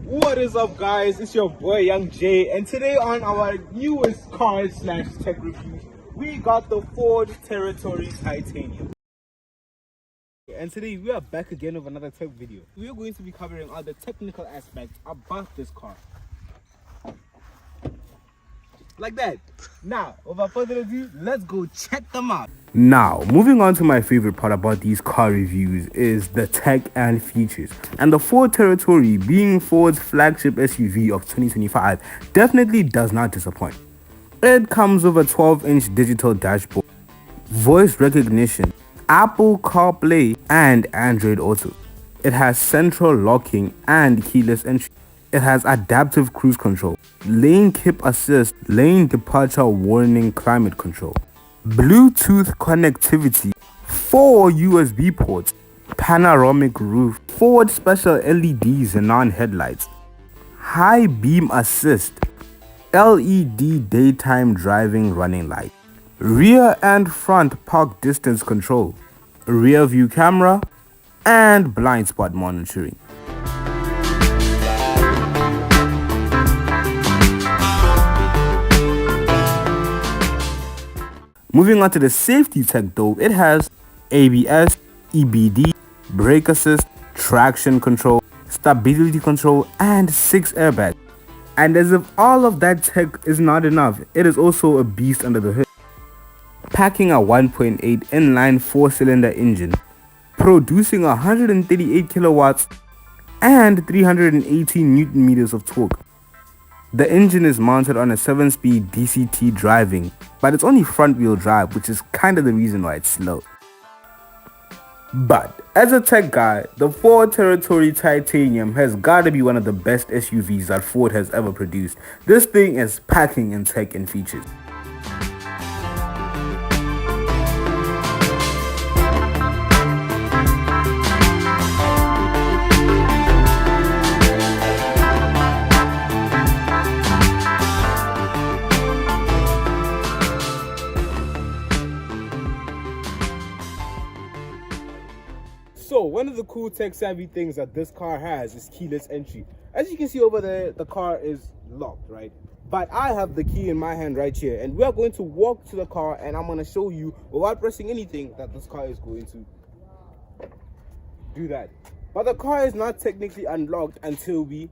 What is up, guys? It's your boy Young J, and today on our newest car slash tech review, we got the Ford Territory Titanium. And today we are back again with another tech video. We are going to be covering all the technical aspects about this car. Like that. Now, without further ado, let's go check them out. Now, moving on to my favorite part about these car reviews is the tech and features. And the Ford Territory, being Ford's flagship SUV of 2025, definitely does not disappoint. It comes with a 12-inch digital dashboard, voice recognition, Apple CarPlay, and Android Auto. It has central locking and keyless entry. It has adaptive cruise control, lane keep assist, lane departure warning, climate control, Bluetooth connectivity, 4 USB ports, panoramic roof, Ford special LEDs and non-headlights, high beam assist, LED daytime driving running light, rear and front park distance control, rear view camera, and blind spot monitoring. Moving on to the safety tech though, it has ABS, EBD, brake assist, traction control, stability control, and 6 airbags. And as if all of that tech is not enough, it is also a beast under the hood. Packing a 1.8 inline 4-cylinder engine, producing 138 kilowatts and 318 newton meters of torque. The engine is mounted on a 7-speed DCT driving, but it's only front-wheel drive, which is kind of the reason why it's slow. But as a tech guy, the Ford Territory Titanium has got to be one of the best SUVs that Ford has ever produced. This thing is packing in tech and features. So, one of the cool tech-savvy things that this car has is keyless entry. As you can see over there, the car is locked, right? But I have the key in my hand right here, and we are going to walk to the car, and I'm going to show you, without pressing anything, that this car is going to do that. But the car is not technically unlocked until we...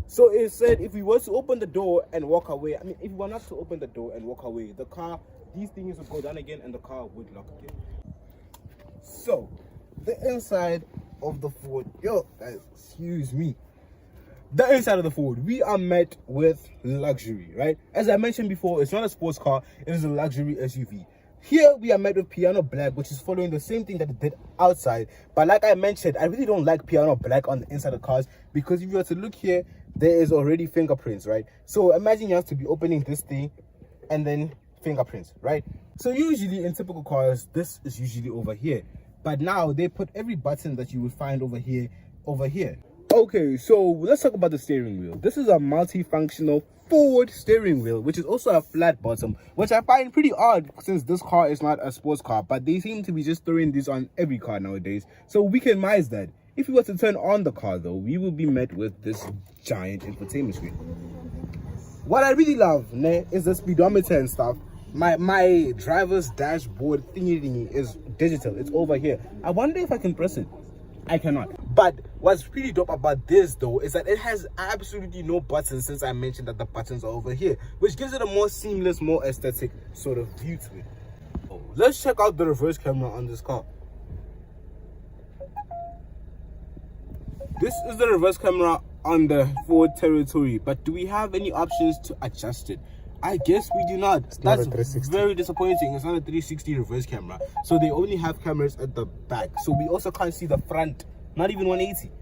So it said if we were to open the door and walk away, if we were not to open the door and walk away, the car, these things would go down again and the car would lock again. So, the inside of the Ford, excuse me. The inside of the Ford, we are met with luxury, right? As I mentioned before, it's not a sports car, it is a luxury SUV. Here we are met with piano black, which is following the same thing that it did outside. But like I mentioned, I really don't like piano black on the inside of cars, because if you were to look here, there is already fingerprints, right? So imagine you have to be opening this thing and then fingerprints, right? So usually in typical cars, this is usually over here. But now they put every button that you would find over here. Okay, so let's talk about the steering wheel. This is a multifunctional Ford steering wheel, which is also a flat bottom, which I find pretty odd since this car is not a sports car, but they seem to be just throwing this on every car nowadays. So we can minimize that. If we were to turn on the car though, we will be met with this giant infotainment screen. What I really love is the speedometer and stuff. My driver's dashboard thingy is digital. It's over here. I wonder if I can press it. I cannot. But what's really dope about this though is that it has absolutely no buttons, since I mentioned that the buttons are over here, which gives it a more seamless, more aesthetic sort of view to it. Let's check out the reverse camera on this car. This is the reverse camera on the Ford Territory, but do we have any options to adjust it? I guess we do not. That's very disappointing. It's not a 360 reverse camera, so they only have cameras at the back, so we also can't see the front, not even 180.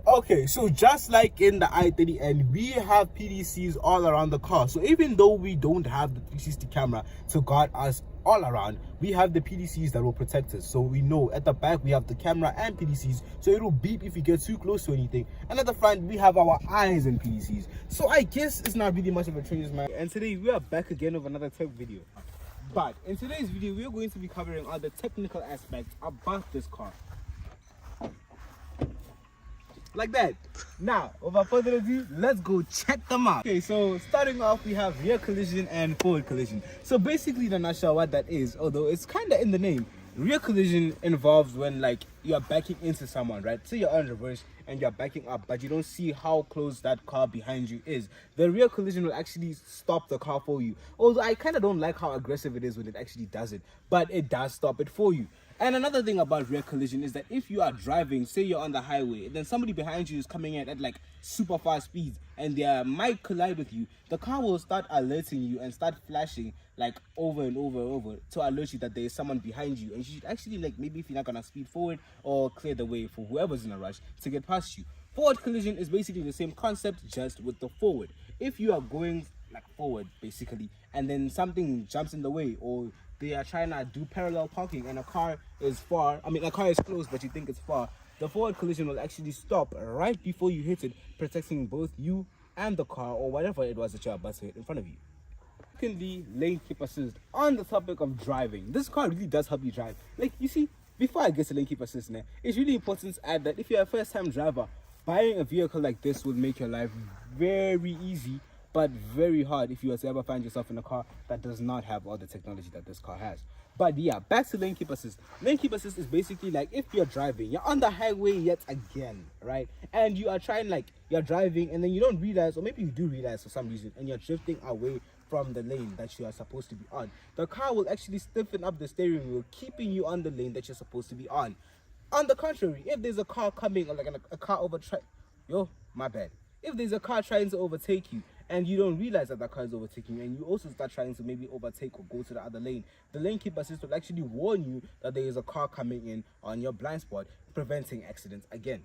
Okay, so just like in the i30N, we have PDCs all around the car. So even though we don't have the 360 camera to guard us all around, we have the PDCs that will protect us. So we know at the back we have the camera and PDCs, so it will beep if we get too close to anything. And at the front we have our eyes and PDCs. So I guess it's not really much of a change, man. And today we are back again with another tech video. But in today's video we are going to be covering all the technical aspects about this car. like that. Now, without further ado, let's go check them out. Okay, so starting off, we have rear collision and forward collision. So basically, in a nutshell, what that is, although it's kind of in the name, rear collision involves when like you're backing into someone, right? So you're on reverse and you're backing up, but you don't see how close that car behind you is. The rear collision will actually stop the car for you. Although I kind of don't like how aggressive it is when it actually does it, but it does stop it for you. And another thing about rear collision is that if you are driving, say you're on the highway, and then somebody behind you is coming in at like super fast speeds and they might collide with you, the car will start alerting you and start flashing like over and over and over to alert you that there is someone behind you, and you should actually, like, maybe if you're not gonna speed forward or clear the way for whoever's in a rush to get past you. Forward collision is basically the same concept, just with the forward. If you are going like forward basically and then something jumps in the way, or they are trying to do parallel parking and a car is far, a car is close but you think it's far, the forward collision will actually stop right before you hit it, protecting both you and the car or whatever it was that you're about to hit in front of you. Secondly, lane keep assist. On the topic of driving, this car really does help you drive. Like, you see, before I get to lane keep assist now, it's really important to add that if you're a first time driver, buying a vehicle like this will make your life very easy but very hard if you were to ever find yourself in a car that does not have all the technology that this car has. But yeah, back to lane keep assist. Lane keep assist is basically like if you're driving, you're on the highway yet again, right? And you are trying, like, you're driving and then you don't realize, or maybe you do realize for some reason, and you're drifting away from the lane that you are supposed to be on. The car will actually stiffen up the steering wheel, keeping you on the lane that you're supposed to be on. On the contrary, if there's a car coming, or like a car if there's a car trying to overtake you and you don't realize that car is overtaking you, and you also start trying to maybe overtake or go to the other lane, the lane keep assist will actually warn you that there is a car coming in on your blind spot, preventing accidents again.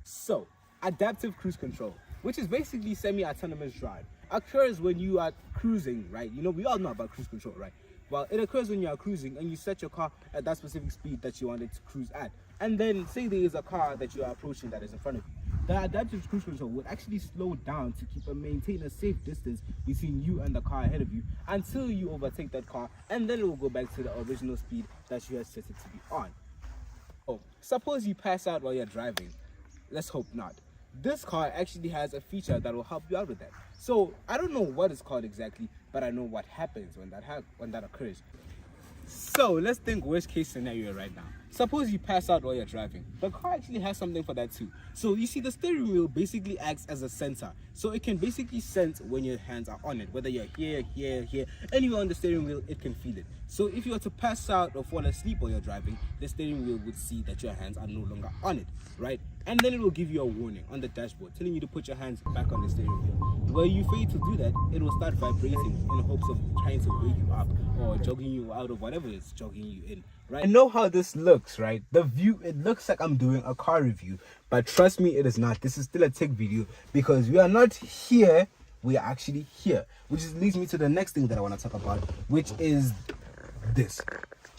So, adaptive cruise control, which is basically semi-autonomous drive, occurs when you are cruising, right? You know, we all know about cruise control, right? Well, it occurs when you are cruising and you set your car at that specific speed that you want it to cruise at. And then say there is a car that you are approaching that is in front of you. The adaptive cruise control will actually slow down to maintain a safe distance between you and the car ahead of you until you overtake that car, and then it will go back to the original speed that you had set it to be on. Oh, suppose you pass out while you're driving. Let's hope not. This car actually has a feature that will help you out with that. So I don't know what it's called exactly, but I know what happens when that occurs. So let's think worst case scenario right now. Suppose you pass out while you're driving. The car actually has something for that too. So you see, the steering wheel basically acts as a sensor. So it can basically sense when your hands are on it. Whether you're here, anywhere on the steering wheel, it can feel it. So if you were to pass out or fall asleep while you're driving, the steering wheel would see that your hands are no longer on it, right? And then it will give you a warning on the dashboard telling you to put your hands back on the steering wheel. Where you fail to do that, it will start vibrating in hopes of trying to wake you up or jogging you out of whatever it's jogging you in, right? I know how this looks, right? The view, it looks like I'm doing a car review, but trust me, it is not. This is still a tech video because we are not here, we are actually here. Which leads me to the next thing that I want to talk about, which is this.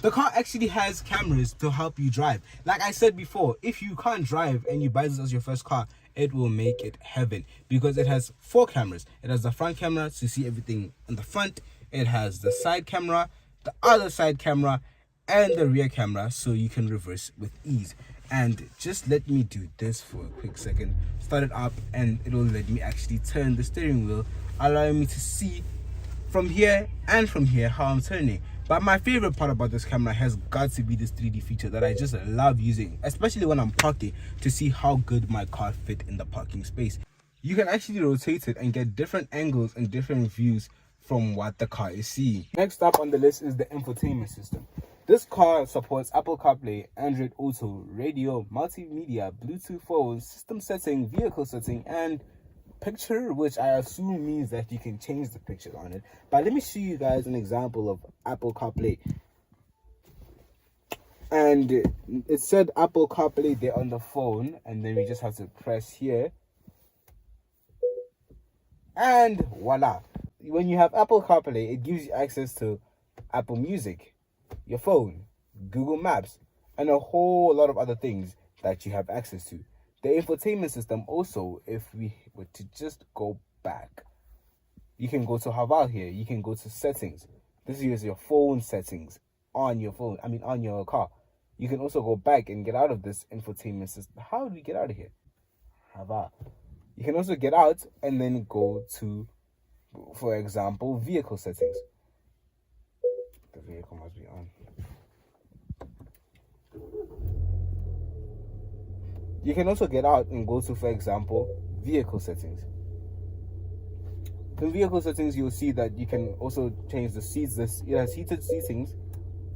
The car actually has cameras to help you drive. Like I said before, if you can't drive and you buy this as your first car, it will make it heaven because it has 4 cameras. It has the front camera to see everything in the front. It has the side camera, the other side camera, and the rear camera, so you can reverse with ease. And just let me do this for a quick second. Start it up and it will let me actually turn the steering wheel, allowing me to see from here and from here how I'm turning. But my favorite part about this camera has got to be this 3D feature that I just love using, especially when I'm parking, to see how good my car fit in the parking space. You can actually rotate it and get different angles and different views from what the car is seeing. Next up on the list is the infotainment system. This car supports Apple CarPlay, Android Auto, radio, multimedia, Bluetooth phone, system setting, vehicle setting, and picture, which I assume means that you can change the picture on it. But let me show you guys an example of Apple CarPlay. And it said Apple CarPlay there on the phone, and then we just have to press here. And voila. When you have Apple CarPlay, it gives you access to Apple Music, your phone, Google Maps, and a whole lot of other things that you have access to. The infotainment system also, if we were to just go back, you can go to Haval here, you can go to settings. This is your phone settings on your phone, on your car. You can also go back and get out of this infotainment system. How do we get out of here? Haval. You can also get out and then go to, for example, vehicle settings. The vehicle must be on. You can also get out and go to, for example, vehicle settings. In vehicle settings, you'll see that you can also change the seats. It has heated seatings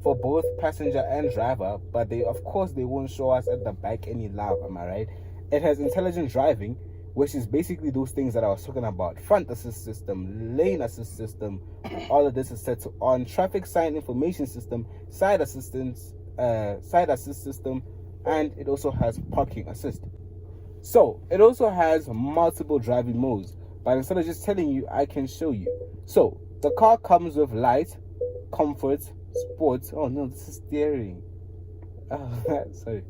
for both passenger and driver, but they won't show us at the back any love, am I right? It has intelligent driving, which is basically those things that I was talking about: front assist system, lane assist system. All of this is set to on. Traffic sign information system, side assist system, and it also has parking assist. So it also has multiple driving modes, but instead of just telling you, I can show you. So the car comes with light, comfort, sports. Oh no, this is steering. Sorry.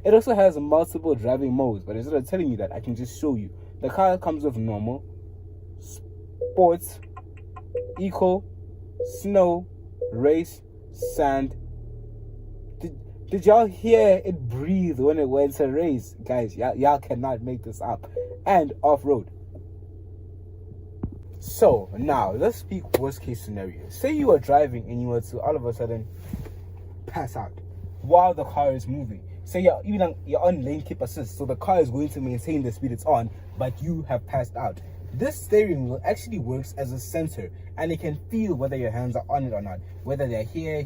It also has multiple driving modes, but instead of telling you that, I can just show you. The car comes with normal, sports, eco, snow, race, sand. Did y'all hear it breathe when it went to race? Guys, y'all cannot make this up. And off-road. So now let's speak worst case scenario. Say you are driving and you were to all of a sudden pass out while the car is moving. Say you're on lane keep assist, so the car is going to maintain the speed it's on, but you have passed out. This steering wheel actually works as a sensor, and it can feel whether your hands are on it or not. Whether they're here,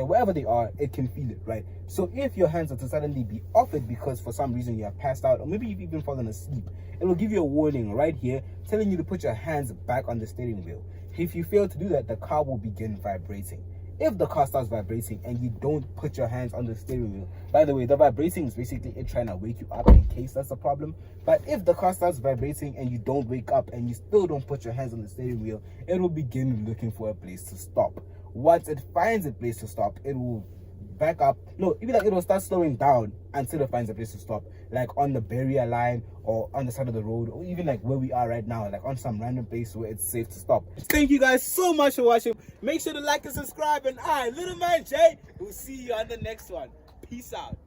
wherever they are, it can feel it, right? So if your hands are to suddenly be off it because for some reason you have passed out, or maybe you've even fallen asleep, it will give you a warning right here telling you to put your hands back on the steering wheel. If you fail to do that, the car will begin vibrating. If the car starts vibrating and you don't put your hands on the steering wheel, by the way, the vibrating is basically it trying to wake you up in case that's a problem. But if the car starts vibrating and you don't wake up and you still don't put your hands on the steering wheel, it will begin looking for a place to stop. Once it finds a place to stop, it will back up. No, even like it will start slowing down until it finds a place to stop, like on the barrier line or on the side of the road, or even like where we are right now, like on some random place where it's safe to stop. Thank you guys so much for watching. Make sure to like and subscribe, and I, Little Man Jay, will see you on the next one. Peace out.